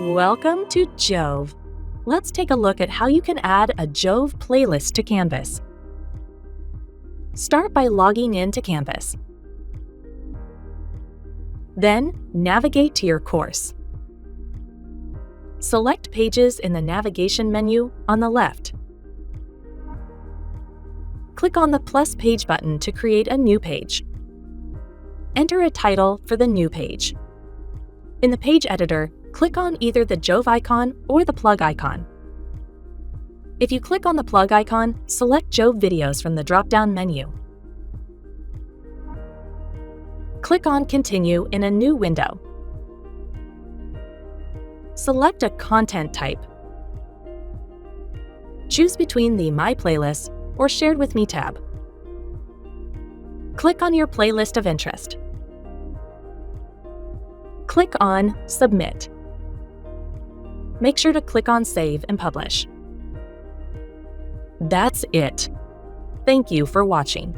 Welcome to JoVE. Let's take a look at how you can add a JoVE playlist to Canvas. Start by logging in to Canvas. Then, navigate to your course. Select Pages in the navigation menu on the left. Click on the plus page button to create a new page. Enter a title for the new page. In the page editor, click on either the JoVE icon or the plug icon. If you click on the plug icon, select JoVE Videos from the drop-down menu. Click on Continue in a new window. Select a content type. Choose between the My Playlist or Shared with Me tab. Click on your playlist of interest. Click on Submit. Make sure to click on Save and Publish. That's it. Thank you for watching.